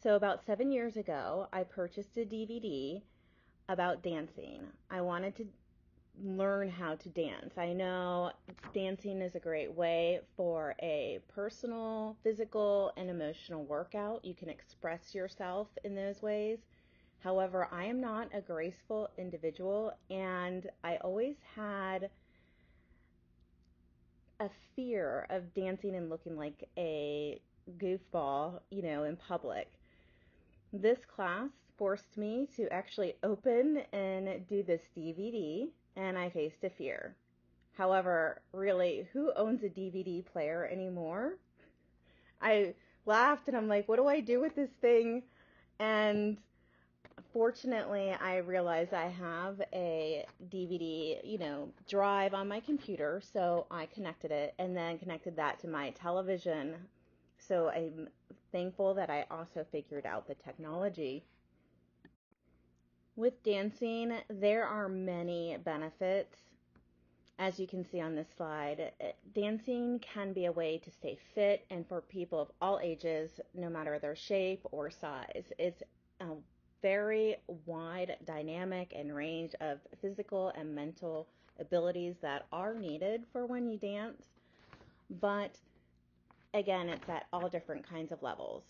So about 7 years ago, I purchased a DVD about dancing. I wanted to learn how to dance. I know dancing is a great way for a personal, physical, and emotional workout. You can express yourself in those ways. However, I am not a graceful individual, and I always had a fear of dancing and looking like a goofball, in public. This class forced me to actually open and do this DVD, and I faced a fear. However, really, who owns a DVD player anymore? I laughed and I'm like, what do I do with this thing? And fortunately, I realized I have a DVD, drive on my computer, so I connected it and then connected that to my television. So I'm thankful that I also figured out the technology. With dancing, there are many benefits. As you can see on this slide, dancing can be a way to stay fit and for people of all ages, no matter their shape or size. It's a very wide dynamic and range of physical and mental abilities that are needed for when you dance. But again, it's at all different kinds of levels.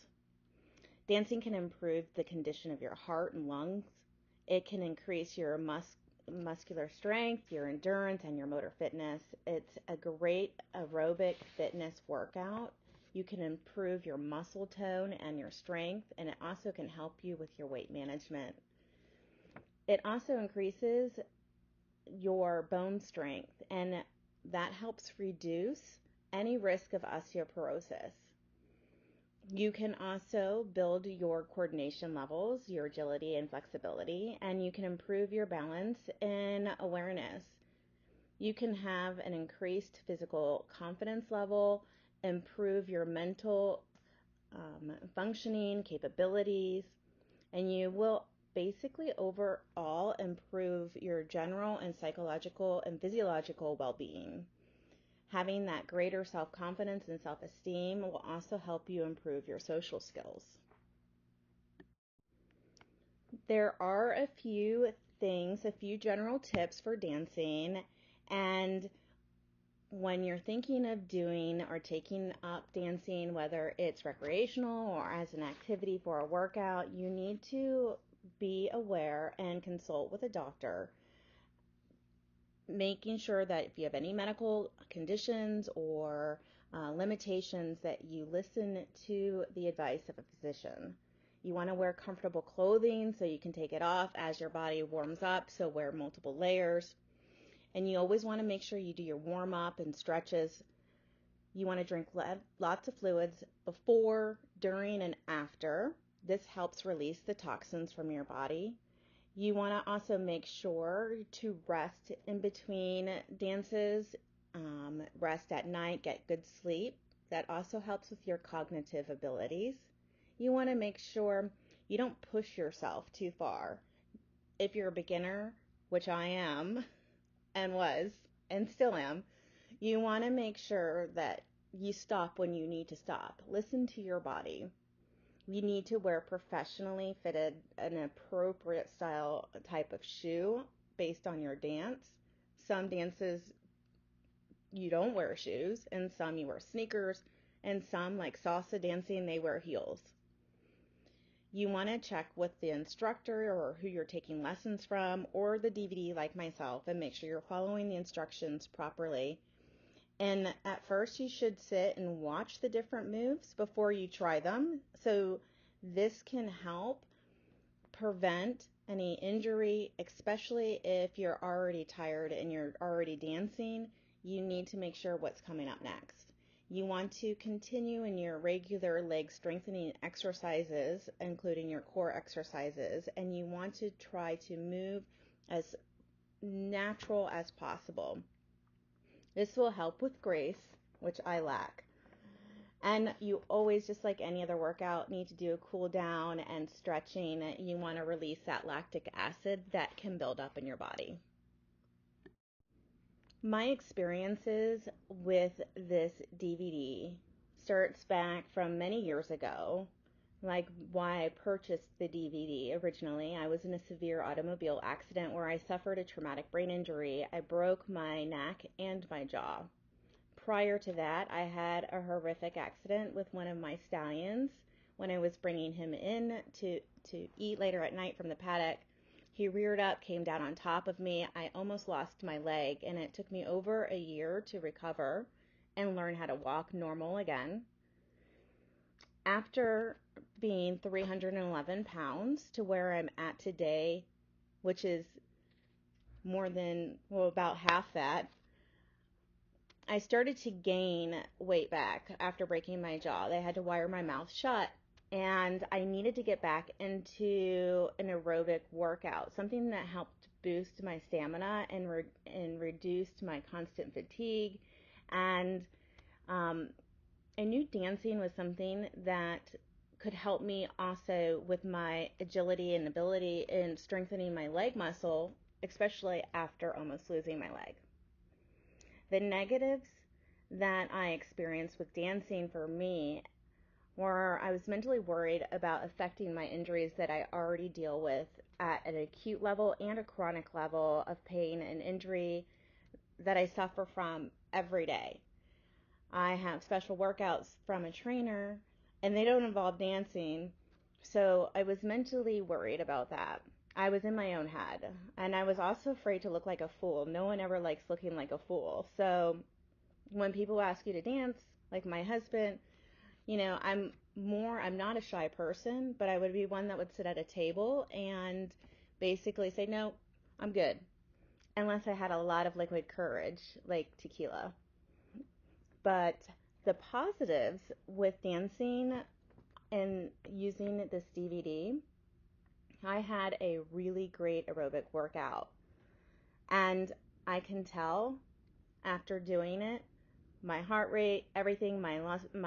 Dancing can improve the condition of your heart and lungs. It can increase your muscular strength, your endurance, and your motor fitness. It's a great aerobic fitness workout. You can improve your muscle tone and your strength, and it also can help you with your weight management. It also increases your bone strength, and that helps reduce any risk of osteoporosis. You can also build your coordination levels, your agility and flexibility, and you can improve your balance and awareness. You can have an increased physical confidence level, improve your mental functioning capabilities, and you will basically overall improve your general and psychological and physiological well-being. Having that greater self-confidence and self-esteem will also help you improve your social skills. There are a few general tips for dancing, and when you're thinking of doing or taking up dancing, whether it's recreational or as an activity for a workout, you need to be aware and consult with a doctor, making sure that if you have any medical conditions or limitations, that you listen to the advice of a physician. You want to wear comfortable clothing so you can take it off as your body warms up, so wear multiple layers. And you always want to make sure you do your warm up and stretches. You want to drink lots of fluids before, during, and after. This helps release the toxins from your body. You want to also make sure to rest in between dances, rest at night, get good sleep. That also helps with your cognitive abilities. You want to make sure you don't push yourself too far. If you're a beginner, which I am and was and still am, you want to make sure that you stop when you need to stop. Listen to your body. You need to wear professionally fitted, an appropriate style type of shoe based on your dance. Some dances you don't wear shoes, and some you wear sneakers, and some, like salsa dancing, they wear heels. You want to check with the instructor or who you're taking lessons from, or the DVD like myself, and make sure you're following the instructions properly. And at first you should sit and watch the different moves before you try them. So this can help prevent any injury, especially if you're already tired and you're already dancing. You need to make sure what's coming up next. You want to continue in your regular leg strengthening exercises, including your core exercises, and you want to try to move as natural as possible. This will help with grace, which I lack. And you always, just like any other workout, need to do a cool down and stretching. You want to release that lactic acid that can build up in your body. My experiences with this DVD starts back from many years ago. like why I purchased the DVD originally. I was in a severe automobile accident where I suffered a traumatic brain injury. I broke my neck and my jaw. Prior to that, I had a horrific accident with one of my stallions when I was bringing him in to eat later at night from the paddock. He reared up, came down on top of me. I almost lost my leg, and it took me over a year to recover and learn how to walk normal again. After being 311 pounds to where I'm at today, which is more than, well, about half that, I started to gain weight back after breaking my jaw. They had to wire my mouth shut, and I needed to get back into an aerobic workout, something that helped boost my stamina and reduced my constant fatigue. And I knew dancing was something that could help me also with my agility and ability in strengthening my leg muscle, especially after almost losing my leg. The negatives that I experienced with dancing for me were I was mentally worried about affecting my injuries that I already deal with at an acute level and a chronic level of pain and injury that I suffer from every day. I have special workouts from a trainer, and they don't involve dancing, so I was mentally worried about that. I was in my own head, and I was also afraid to look like a fool. No one ever likes looking like a fool. So when people ask you to dance, like my husband, I'm not a shy person, but I would be one that would sit at a table and basically say, no, I'm good. Unless I had a lot of liquid courage, like tequila. But the positives with dancing and using this DVD, I had a really great aerobic workout. And I can tell after doing it, my heart rate, everything, my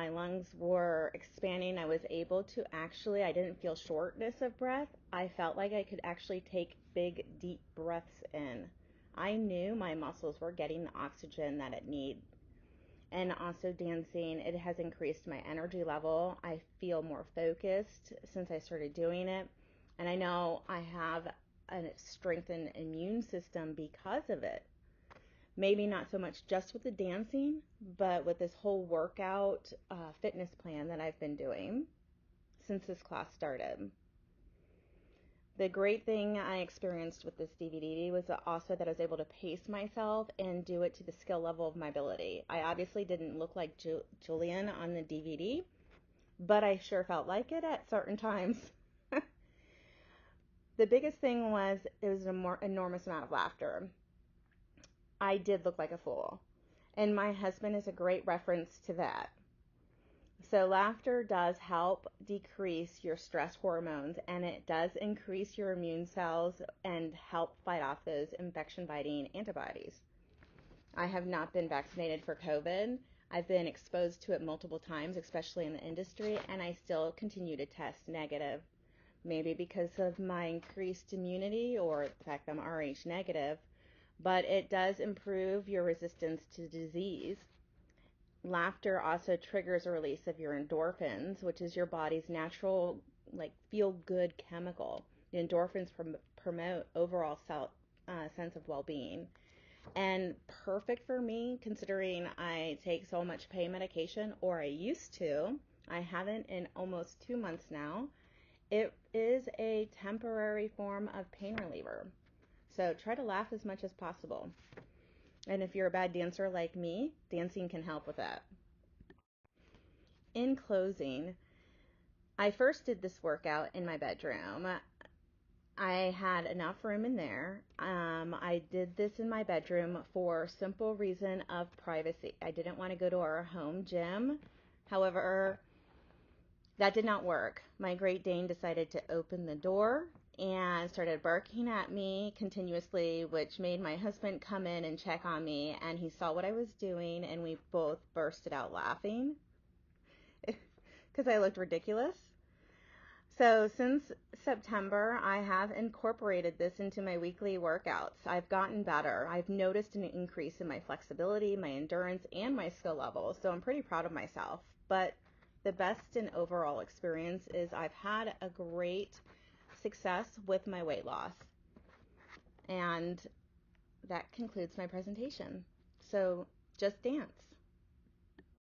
lungs were expanding. I was able to I didn't feel shortness of breath. I felt like I could actually take big, deep breaths in. I knew my muscles were getting the oxygen that it needed. And also dancing, it has increased my energy level. I feel more focused since I started doing it. And I know I have a strengthened immune system because of it. Maybe not so much just with the dancing, but with this whole workout fitness plan that I've been doing since this class started. The great thing I experienced with this DVD was also that I was able to pace myself and do it to the skill level of my ability. I obviously didn't look like Julian on the DVD, but I sure felt like it at certain times. The biggest thing was it was an enormous amount of laughter. I did look like a fool, and my husband is a great reference to that. So laughter does help decrease your stress hormones, and it does increase your immune cells and help fight off those infection-fighting antibodies. I have not been vaccinated for COVID. I've been exposed to it multiple times, especially in the industry, and I still continue to test negative. Maybe because of my increased immunity or the fact that I'm Rh negative, but it does improve your resistance to disease. Laughter also triggers a release of your endorphins, which is your body's natural, feel-good chemical. The endorphins promote overall sense of well-being. And perfect for me, considering I take so much pain medication, or I used to. I haven't in almost 2 months now. It is a temporary form of pain reliever. So try to laugh as much as possible. And if you're a bad dancer like me, dancing can help with that. In closing, I first did this workout in my bedroom. I had enough room in there. I did this in my bedroom for simple reason of privacy. I didn't want to go to our home gym. However, that did not work. My Great Dane decided to open the door and started barking at me continuously, which made my husband come in and check on me, and he saw what I was doing, and we both bursted out laughing because I looked ridiculous. So since September, I have incorporated this into my weekly workouts. I've gotten better. I've noticed an increase in my flexibility, my endurance, and my skill level, so I'm pretty proud of myself. But the best in overall experience is I've had a great success with my weight loss. And that concludes my presentation. So just dance.